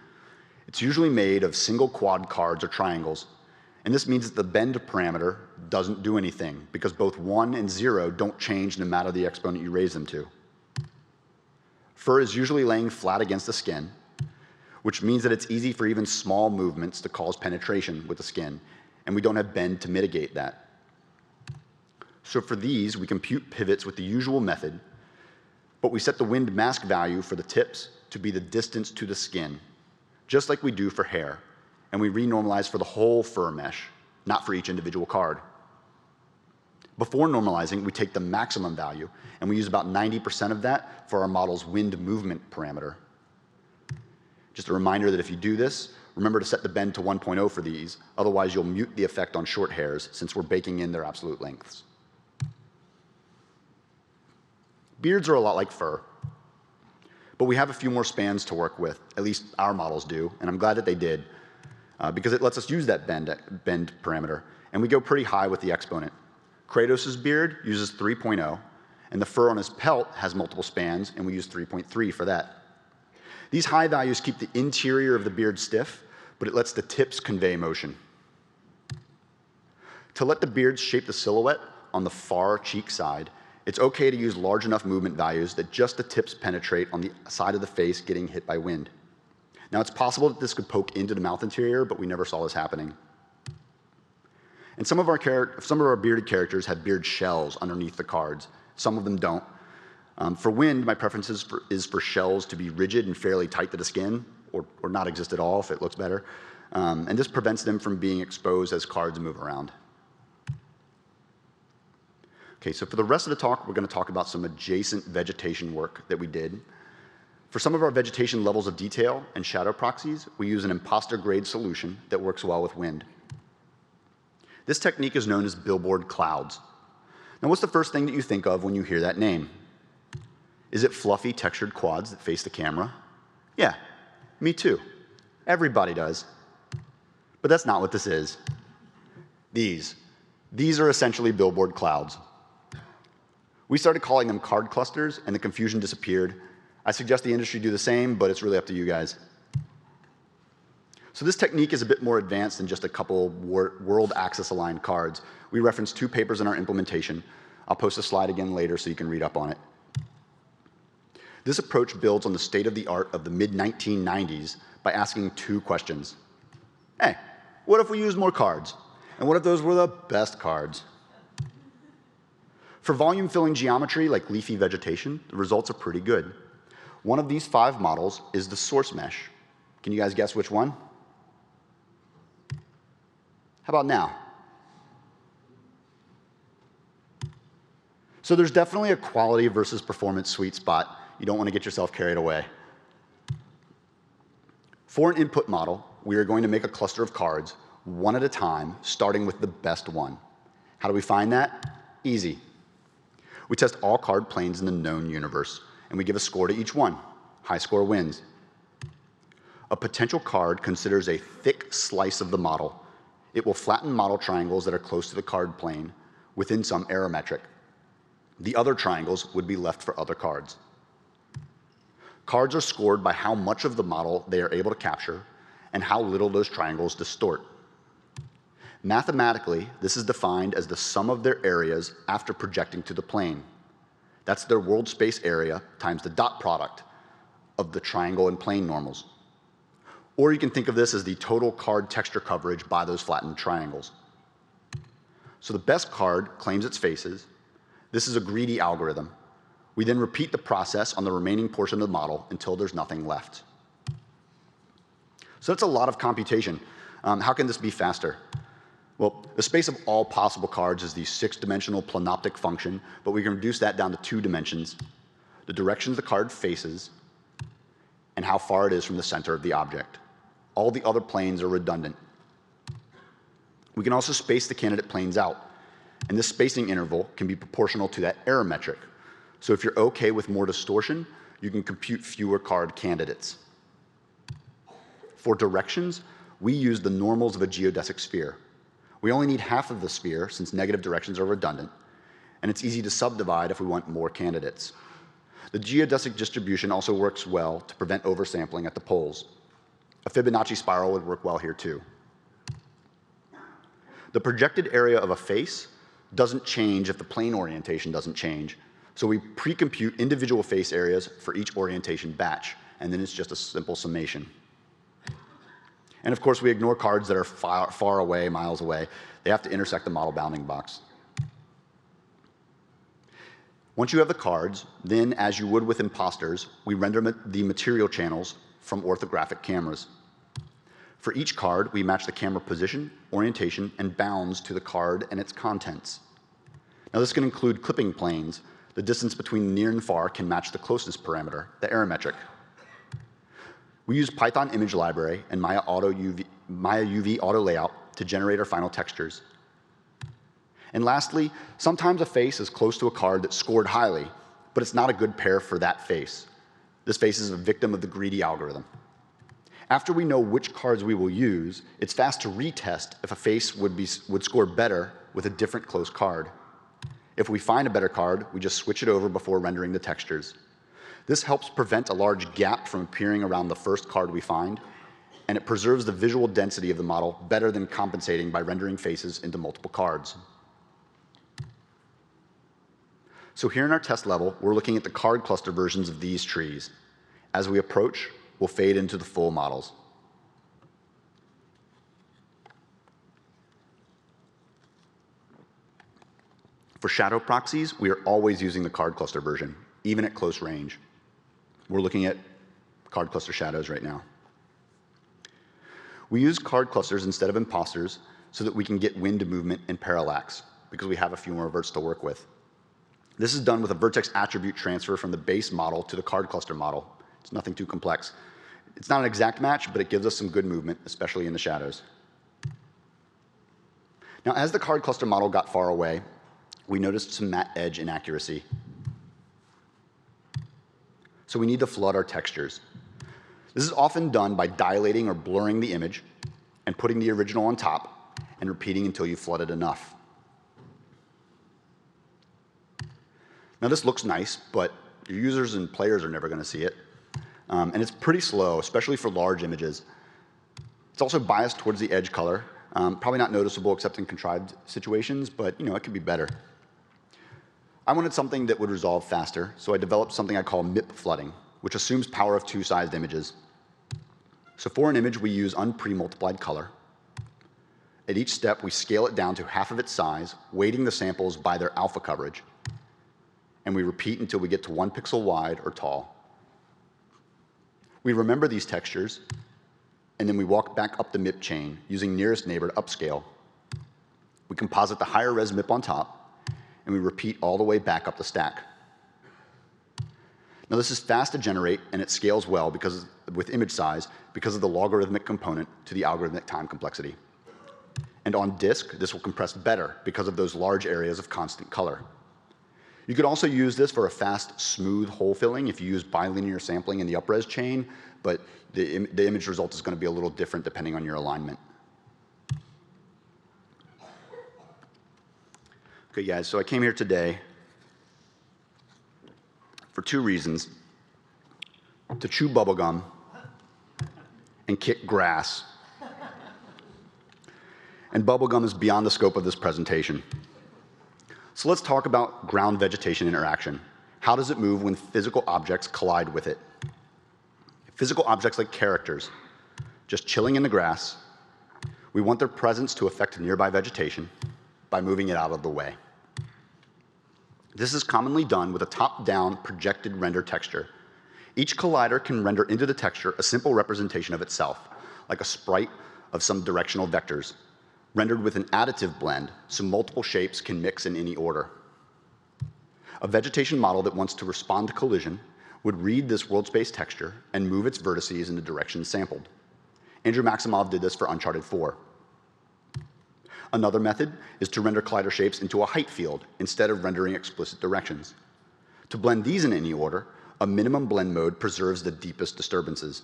It's usually made of single quad cards or triangles, and this means that the bend parameter doesn't do anything because both 1 and 0 don't change no matter the exponent you raise them to. Fur is usually laying flat against the skin, which means that it's easy for even small movements to cause penetration with the skin, and we don't have bend to mitigate that. So for these, we compute pivots with the usual method, but we set the wind mask value for the tips to be the distance to the skin, just like we do for hair, and we renormalize for the whole fur mesh, not for each individual card. Before normalizing, we take the maximum value, and we use about 90% of that for our model's wind movement parameter. Just a reminder that if you do this, remember to set the bend to 1.0 for these, otherwise you'll mute the effect on short hairs since we're baking in their absolute lengths. Beards are a lot like fur, but we have a few more spans to work with, at least our models do, and I'm glad that they did, because it lets us use that bend parameter, and we go pretty high with the exponent. Kratos' beard uses 3.0, and the fur on his pelt has multiple spans, and we use 3.3 for that. These high values keep the interior of the beard stiff, but it lets the tips convey motion. To let the beards shape the silhouette on the far cheek side, it's okay to use large enough movement values that just the tips penetrate on the side of the face getting hit by wind. Now, it's possible that this could poke into the mouth interior, but we never saw this happening. And some of our bearded characters have beard shells underneath the cards. Some of them don't. For wind, my preference is for shells to be rigid and fairly tight to the skin, or not exist at all if it looks better. And this prevents them from being exposed as cards move around. Okay, so for the rest of the talk, we're going to talk about some adjacent vegetation work that we did. For some of our vegetation levels of detail and shadow proxies, we use an imposter-grade solution that works well with wind. This technique is known as Billboard Clouds. Now, what's the first thing that you think of when you hear that name? Is it fluffy, textured quads that face the camera? Yeah, me too. Everybody does. But that's not what this is. These are essentially Billboard Clouds. We started calling them card clusters, and the confusion disappeared. I suggest the industry do the same, but it's really up to you guys. So this technique is a bit more advanced than just a couple world axis aligned cards. We reference 2 papers in our implementation. I'll post a slide again later so you can read up on it. This approach builds on the state of the art of the mid-1990s by asking 2 questions. Hey, what if we use more cards? And what if those were the best cards? For volume-filling geometry like leafy vegetation, the results are pretty good. One of these 5 models is the source mesh. Can you guys guess which one? How about now? So there's definitely a quality versus performance sweet spot. You don't want to get yourself carried away. For an input model, we are going to make a cluster of cards, one at a time, starting with the best one. How do we find that? Easy. We test all card planes in the known universe, and we give a score to each one. High score wins. A potential card considers a thick slice of the model. It will flatten model triangles that are close to the card plane within some error metric. The other triangles would be left for other cards. Cards are scored by how much of the model they are able to capture and how little those triangles distort. Mathematically, this is defined as the sum of their areas after projecting to the plane. That's their world space area times the dot product of the triangle and plane normals. Or you can think of this as the total card texture coverage by those flattened triangles. So the best card claims its faces. This is a greedy algorithm. We then repeat the process on the remaining portion of the model until there's nothing left. So that's a lot of computation. How can this be faster? Well, the space of all possible cards is the 6-dimensional planoptic function, but we can reduce that down to 2 dimensions: the directions the card faces and how far it is from the center of the object. All the other planes are redundant. We can also space the candidate planes out, and this spacing interval can be proportional to that error metric. So if you're okay with more distortion, you can compute fewer card candidates. For directions, we use the normals of a geodesic sphere. We only need half of the sphere since negative directions are redundant, and it's easy to subdivide if we want more candidates. The geodesic distribution also works well to prevent oversampling at the poles. A Fibonacci spiral would work well here too. The projected area of a face doesn't change if the plane orientation doesn't change, so we pre-compute individual face areas for each orientation batch, and then it's just a simple summation. And of course, we ignore cards that are far away, miles away. They have to intersect the model bounding box. Once you have the cards, then, as you would with imposters, we render the material channels from orthographic cameras. For each card, we match the camera position, orientation, and bounds to the card and its contents. Now, this can include clipping planes. The distance between near and far can match the closeness parameter, the error metric. We use Python image library and Maya UV auto layout to generate our final textures. And lastly, sometimes a face is close to a card that scored highly, but it's not a good pair for that face. This face is a victim of the greedy algorithm. After we know which cards we will use, it's fast to retest if a face would score better with a different close card. If we find a better card, we just switch it over before rendering the textures. This helps prevent a large gap from appearing around the first card we find, and it preserves the visual density of the model better than compensating by rendering faces into multiple cards. So here in our test level, we're looking at the card cluster versions of these trees. As we approach, we'll fade into the full models. For shadow proxies, we are always using the card cluster version, even at close range. We're looking at card cluster shadows right now. We use card clusters instead of imposters so that we can get wind movement and parallax, because we have a few more verts to work with. This is done with a vertex attribute transfer from the base model to the card cluster model. It's nothing too complex. It's not an exact match, but it gives us some good movement, especially in the shadows. Now, as the card cluster model got far away, we noticed some matte edge inaccuracy. So we need to flood our textures. This is often done by dilating or blurring the image and putting the original on top and repeating until you flood it enough. Now, this looks nice, but your users and players are never going to see it. And it's pretty slow, especially for large images. It's also biased towards the edge color. Probably not noticeable except in contrived situations, but it could be better. I wanted something that would resolve faster, so I developed something I call MIP flooding, which assumes power of 2 sized images. So for an image, we use unpre-multiplied color. At each step, we scale it down to half of its size, weighting the samples by their alpha coverage. And we repeat until we get to 1 pixel wide or tall. We remember these textures, and then we walk back up the MIP chain using nearest neighbor to upscale. We composite the higher res MIP on top, and we repeat all the way back up the stack. Now this is fast to generate, and it scales well with image size because of the logarithmic component to the algorithmic time complexity. And on disk, this will compress better because of those large areas of constant color. You could also use this for a fast, smooth hole filling if you use bilinear sampling in the up-res chain, but the image result is going to be a little different depending on your alignment. Okay, guys, so I came here today for 2 reasons: to chew bubblegum and kick grass. And bubblegum is beyond the scope of this presentation. So let's talk about ground vegetation interaction. How does it move when physical objects collide with it? Physical objects like characters, just chilling in the grass, we want their presence to affect nearby vegetation by moving it out of the way. This is commonly done with a top-down projected render texture. Each collider can render into the texture a simple representation of itself, like a sprite of some directional vectors, rendered with an additive blend so multiple shapes can mix in any order. A vegetation model that wants to respond to collision would read this world space texture and move its vertices in the direction sampled. Andrew Maximov did this for Uncharted 4. Another method is to render collider shapes into a height field instead of rendering explicit directions. To blend these in any order, a minimum blend mode preserves the deepest disturbances.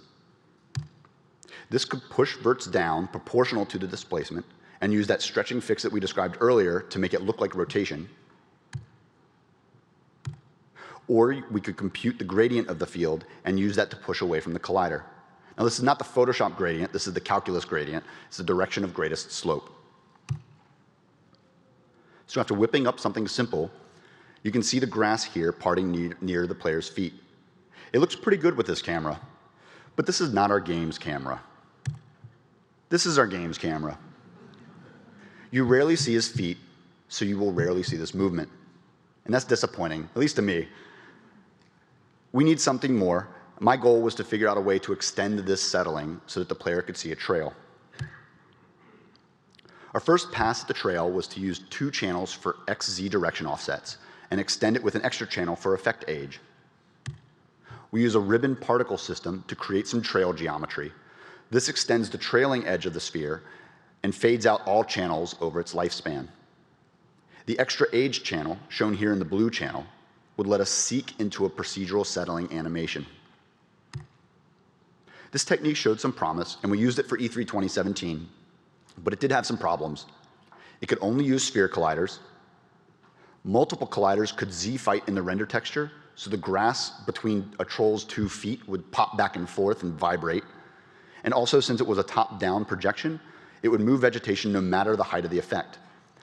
This could push verts down proportional to the displacement and use that stretching fix that we described earlier to make it look like rotation. Or we could compute the gradient of the field and use that to push away from the collider. Now this is not the Photoshop gradient, this is the calculus gradient. It's the direction of greatest slope. So after whipping up something simple, you can see the grass here parting near the player's feet. It looks pretty good with this camera, but this is not our game's camera. This is our game's camera. You rarely see his feet, so you will rarely see this movement. And that's disappointing, at least to me. We need something more. My goal was to figure out a way to extend this settling so that the player could see a trail. Our first pass at the trail was to use 2 channels for XZ direction offsets and extend it with an extra channel for effect age. We use a ribbon particle system to create some trail geometry. This extends the trailing edge of the sphere and fades out all channels over its lifespan. The extra age channel, shown here in the blue channel, would let us seek into a procedural settling animation. This technique showed some promise, and we used it for E3 2017, but it did have some problems. It could only use sphere colliders. Multiple colliders could Z-fight in the render texture, so the grass between a troll's 2 feet would pop back and forth and vibrate. And also, since it was a top-down projection, it would move vegetation no matter the height of the effect.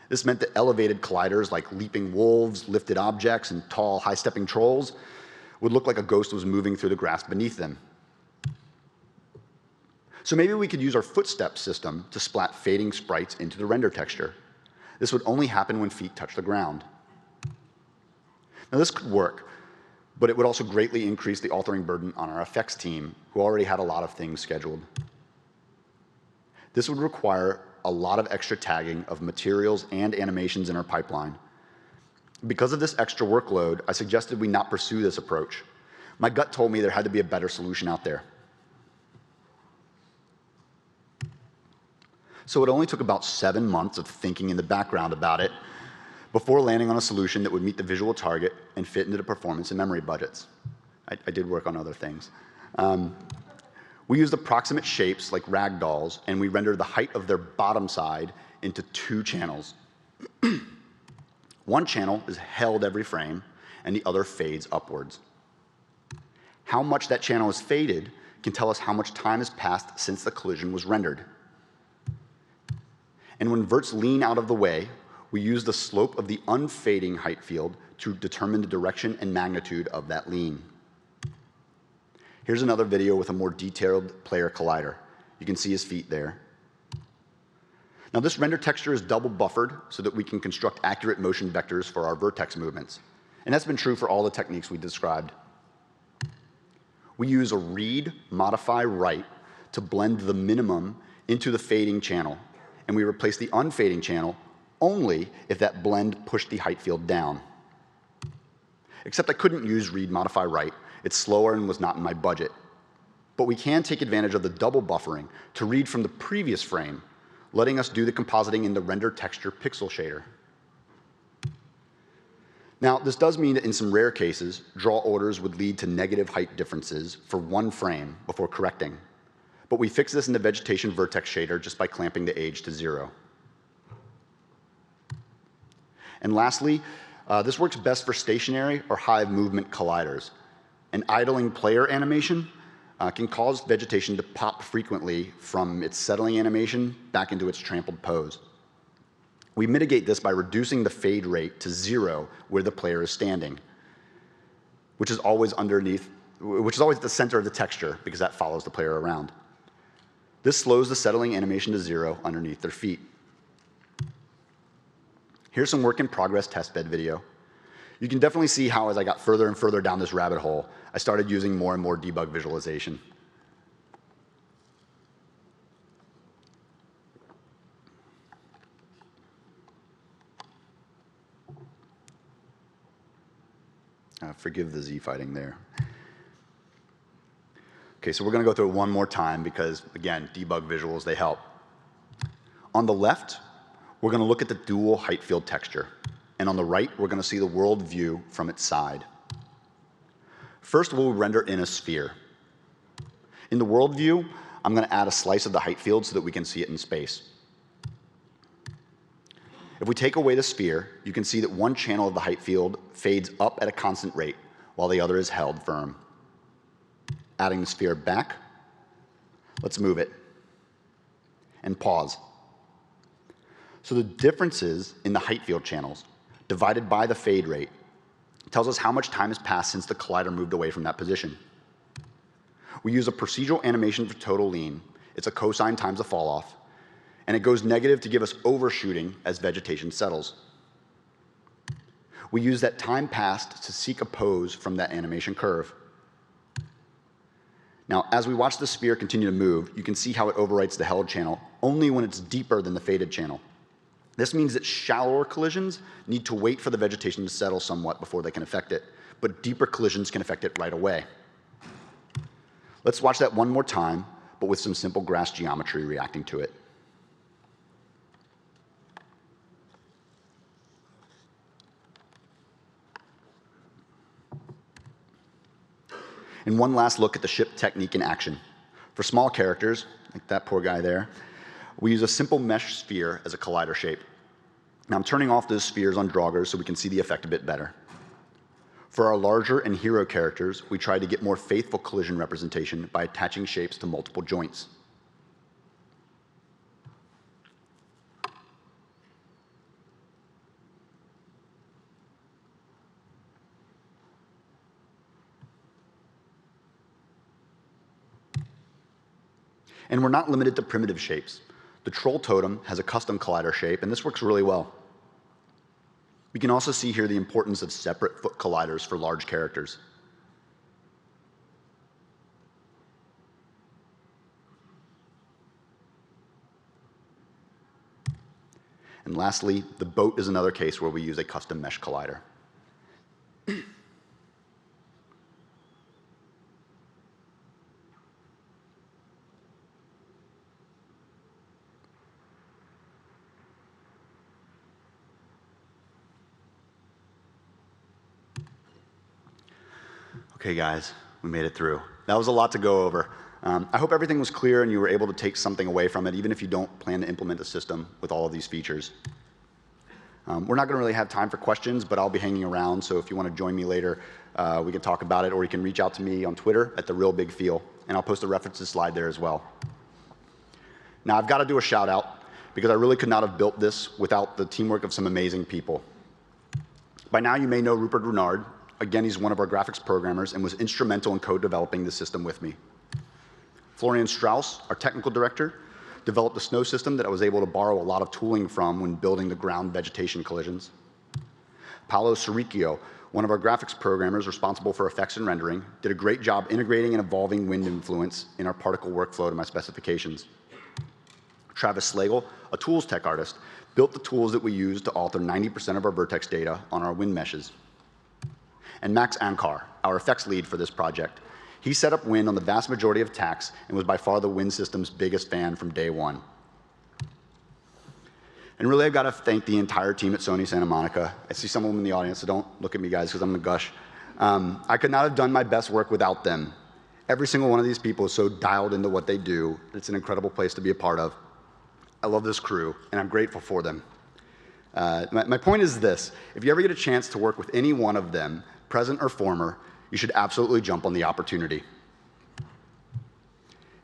This meant that elevated colliders like leaping wolves, lifted objects, and tall, high-stepping trolls would look like a ghost was moving through the grass beneath them. So maybe we could use our footstep system to splat fading sprites into the render texture. This would only happen when feet touch the ground. Now this could work, but it would also greatly increase the authoring burden on our effects team, who already had a lot of things scheduled. This would require a lot of extra tagging of materials and animations in our pipeline. Because of this extra workload, I suggested we not pursue this approach. My gut told me there had to be a better solution out there. So it only took about 7 months of thinking in the background about it before landing on a solution that would meet the visual target and fit into the performance and memory budgets. I did work on other things. We used approximate shapes like ragdolls, and we rendered the height of their bottom side into 2 channels. One channel is held every frame, and the other fades upwards. How much that channel is faded can tell us how much time has passed since the collision was rendered. And when verts lean out of the way, we use the slope of the unfading height field to determine the direction and magnitude of that lean. Here's another video with a more detailed player collider. You can see his feet there. Now, this render texture is double buffered so that we can construct accurate motion vectors for our vertex movements. And that's been true for all the techniques we described. We use a read, modify, write to blend the minimum into the fading channel. And we replace the unfading channel only if that blend pushed the height field down. Except I couldn't use read, modify, write. It's slower and was not in my budget. But we can take advantage of the double buffering to read from the previous frame, letting us do the compositing in the render texture pixel shader. Now, this does mean that in some rare cases, draw orders would lead to negative height differences for one frame before correcting. But we fix this in the vegetation vertex shader just by clamping the age to 0. And lastly, this works best for stationary or high movement colliders. An idling player animation can cause vegetation to pop frequently from its settling animation back into its trampled pose. We mitigate this by reducing the fade rate to 0 where the player is standing, which is always at the center of the texture because that follows the player around. This slows the settling animation to 0 underneath their feet. Here's some work in progress testbed video. You can definitely see how as I got further and further down this rabbit hole, I started using more and more debug visualization. Forgive the Z fighting there. Okay, so we're going to go through it one more time because, again, debug visuals, they help. On the left, we're going to look at the dual height field texture. And on the right, we're going to see the world view from its side. First, we'll render in a sphere. In the world view, I'm going to add a slice of the height field so that we can see it in space. If we take away the sphere, you can see that one channel of the height field fades up at a constant rate, while the other is held firm. Adding the sphere back, let's move it. And pause. So the differences in the height field channels, divided by the fade rate, tells us how much time has passed since the collider moved away from that position. We use a procedural animation for total lean. It's a cosine times the fall off. And it goes negative to give us overshooting as vegetation settles. We use that time passed to seek a pose from that animation curve. Now, as we watch the sphere continue to move, you can see how it overwrites the held channel only when it's deeper than the faded channel. This means that shallower collisions need to wait for the vegetation to settle somewhat before they can affect it, but deeper collisions can affect it right away. Let's watch that one more time, but with some simple grass geometry reacting to it. And one last look at the ship technique in action. For small characters, like that poor guy there, we use a simple mesh sphere as a collider shape. Now I'm turning off those spheres on draugrs so we can see the effect a bit better. For our larger and hero characters, we try to get more faithful collision representation by attaching shapes to multiple joints. And we're not limited to primitive shapes. The troll totem has a custom collider shape, and this works really well. We can also see here the importance of separate foot colliders for large characters. And lastly, the boat is another case where we use a custom mesh collider. Okay, guys, we made it through. That was a lot to go over. I hope everything was clear and you were able to take something away from it, even if you don't plan to implement a system with all of these features. We're not going to really have time for questions, but I'll be hanging around, so if you want to join me later, we can talk about it, or you can reach out to me on Twitter at @TheRealBigFeel, and I'll post a references slide there as well. Now, I've got to do a shout out, because I really could not have built this without the teamwork of some amazing people. By now, you may know Rupert Renard. Again, he's one of our graphics programmers and was instrumental in co-developing the system with me. Florian Strauss, our technical director, developed a snow system that I was able to borrow a lot of tooling from when building the ground vegetation collisions. Paolo Saricchio, one of our graphics programmers responsible for effects and rendering, did a great job integrating and evolving wind influence in our particle workflow to my specifications. Travis Slagle, a tools tech artist, built the tools that we use to alter 90% of our vertex data on our wind meshes. And Max Ankar, our effects lead for this project, he set up wind on the vast majority of tacks and was by far the wind system's biggest fan from day one. And really, I've got to thank the entire team at Sony Santa Monica. I see some of them in the audience, so don't look at me, guys, because I'm going to gush. I could not have done my best work without them. Every single one of these people is so dialed into what they do. It's an incredible place to be a part of. I love this crew, and I'm grateful for them. My point is this. If you ever get a chance to work with any one of them, present or former, you should absolutely jump on the opportunity.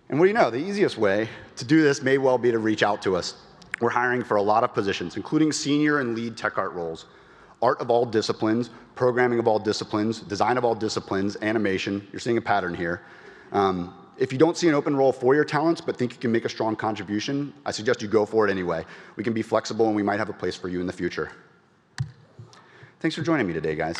And what do you know? The easiest way to do this may well be to reach out to us. We're hiring for a lot of positions, including senior and lead tech art roles, art of all disciplines, programming of all disciplines, design of all disciplines, animation. You're seeing a pattern here. If you don't see an open role for your talents but think you can make a strong contribution, I suggest you go for it anyway. We can be flexible, and we might have a place for you in the future. Thanks for joining me today, guys.